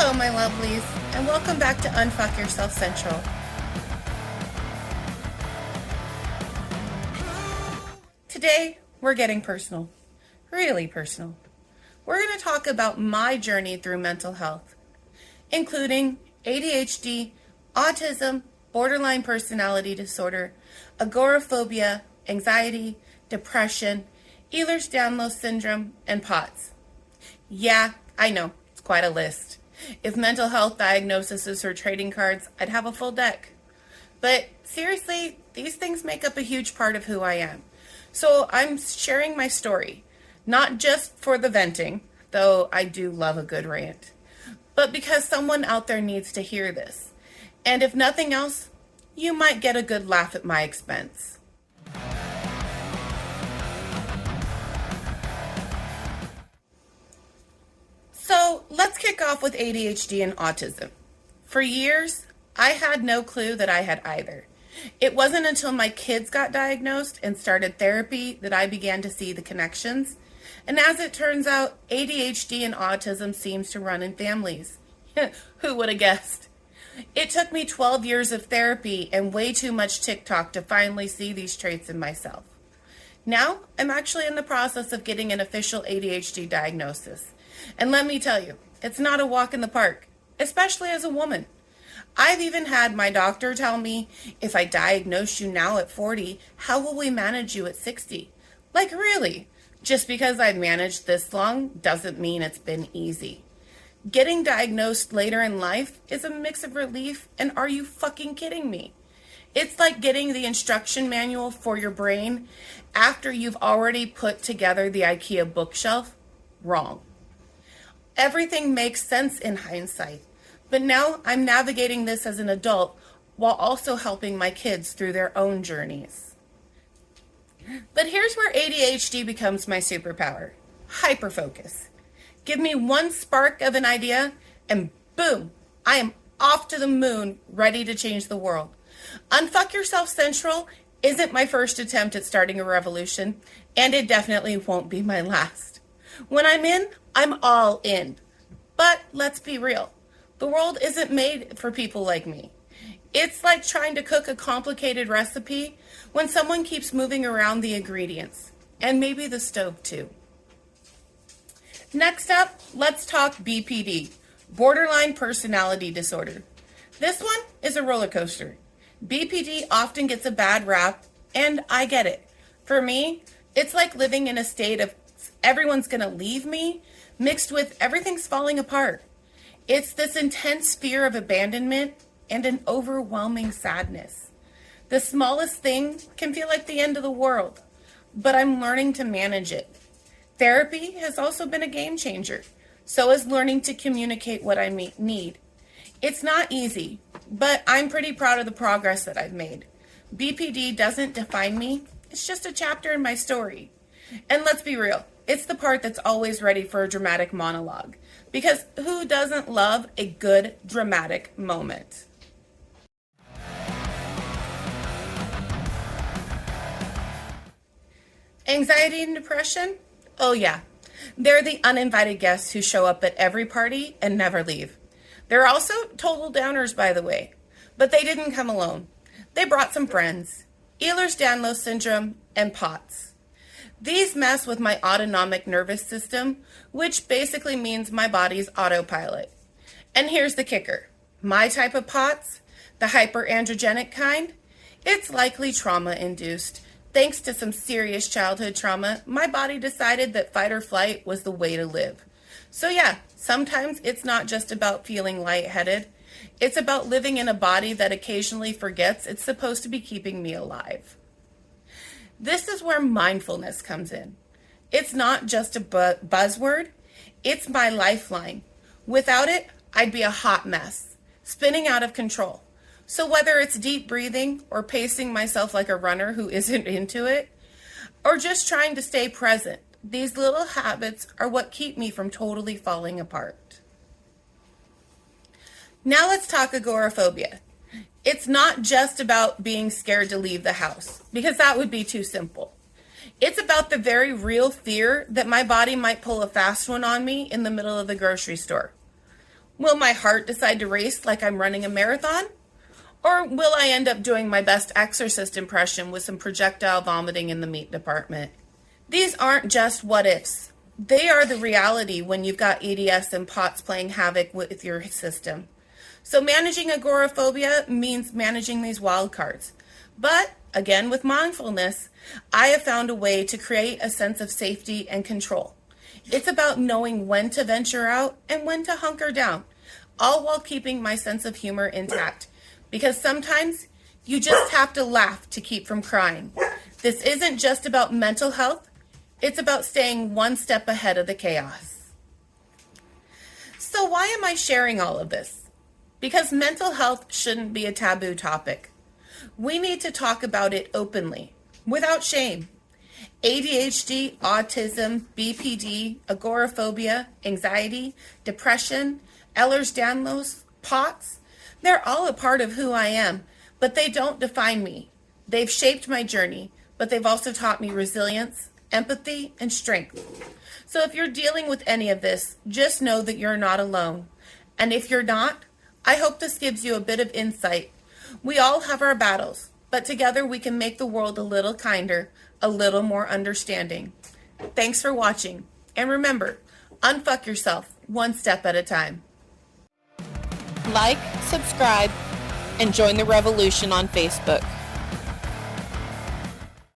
Hello, my lovelies, and welcome back to Unfuck Yourself Central. Today, we're getting personal. Really personal. We're going to talk about my journey through mental health, including ADHD, autism, borderline personality disorder, agoraphobia, anxiety, depression, Ehlers-Danlos syndrome, and POTS. Yeah, I know, it's quite a list. If mental health diagnoses were trading cards, I'd have a full deck. But seriously, these things make up a huge part of who I am. So I'm sharing my story, not just for the venting, though I do love a good rant, but because someone out there needs to hear this. And if nothing else, you might get a good laugh at my expense. So let's kick off with ADHD and autism. For years, I had no clue that I had either. It wasn't until my kids got diagnosed and started therapy that I began to see the connections. And as it turns out, ADHD and autism seems to run in families. Who would have guessed? It took me 12 years of therapy and way too much TikTok to finally see these traits in myself. Now, I'm actually in the process of getting an official ADHD diagnosis. And let me tell you, it's not a walk in the park, especially as a woman. I've even had my doctor tell me, if I diagnose you now at 40, how will we manage you at 60? Like really, just because I've managed this long doesn't mean it's been easy. Getting diagnosed later in life is a mix of relief and are you fucking kidding me? It's like getting the instruction manual for your brain after you've already put together the IKEA bookshelf. Wrong. Everything makes sense in hindsight, but now I'm navigating this as an adult while also helping my kids through their own journeys. But here's where ADHD becomes my superpower. Hyperfocus. Give me one spark of an idea and boom, I am off to the moon, ready to change the world. Unfuck Yourself Central isn't my first attempt at starting a revolution, and it definitely won't be my last. When I'm in, I'm all in. But let's be real. The world isn't made for people like me. It's like trying to cook a complicated recipe when someone keeps moving around the ingredients, and maybe the stove too. Next up, let's talk BPD, borderline personality disorder. This one is a roller coaster. BPD often gets a bad rap, and I get it. For me, it's like living in a state of everyone's gonna leave me, mixed with everything's falling apart. It's this intense fear of abandonment and an overwhelming sadness. The smallest thing can feel like the end of the world, but I'm learning to manage it. Therapy has also been a game changer. So is learning to communicate what I need. It's not easy, but I'm pretty proud of the progress that I've made. BPD doesn't define me. It's just a chapter in my story. And let's be real, it's the part that's always ready for a dramatic monologue. Because who doesn't love a good dramatic moment? Anxiety and depression? Oh yeah. They're the uninvited guests who show up at every party and never leave. They're also total downers, by the way. But they didn't come alone. They brought some friends. Ehlers-Danlos syndrome and POTS. These mess with my autonomic nervous system, which basically means my body's autopilot. And here's the kicker. My type of POTS, the hyperandrogenic kind, it's likely trauma-induced. Thanks to some serious childhood trauma, my body decided that fight or flight was the way to live. So yeah, sometimes it's not just about feeling lightheaded. It's about living in a body that occasionally forgets it's supposed to be keeping me alive. This is where mindfulness comes in. It's not just a buzzword, it's my lifeline. Without it, I'd be a hot mess, spinning out of control. So whether it's deep breathing or pacing myself like a runner who isn't into it, or just trying to stay present, these little habits are what keep me from totally falling apart. Now let's talk agoraphobia. It's not just about being scared to leave the house, because that would be too simple. It's about the very real fear that my body might pull a fast one on me in the middle of the grocery store. Will my heart decide to race like I'm running a marathon? Or will I end up doing my best exorcist impression with some projectile vomiting in the meat department? These aren't just what ifs. They are the reality when you've got EDS and POTS playing havoc with your system. So managing agoraphobia means managing these wild cards. But, again with mindfulness, I have found a way to create a sense of safety and control. It's about knowing when to venture out and when to hunker down, all while keeping my sense of humor intact. Because sometimes you just have to laugh to keep from crying. This isn't just about mental health, it's about staying one step ahead of the chaos. So why am I sharing all of this? Because mental health shouldn't be a taboo topic. We need to talk about it openly, without shame. ADHD, autism, BPD, agoraphobia, anxiety, depression, Ehlers-Danlos, POTS, they're all a part of who I am, but they don't define me. They've shaped my journey, but they've also taught me resilience, empathy, and strength. So if you're dealing with any of this, just know that you're not alone. And if you're not, I hope this gives you a bit of insight. We all have our battles, but together we can make the world a little kinder, a little more understanding. Thanks for watching, and remember, unfuck yourself one step at a time. Like, subscribe, and join the revolution on Facebook.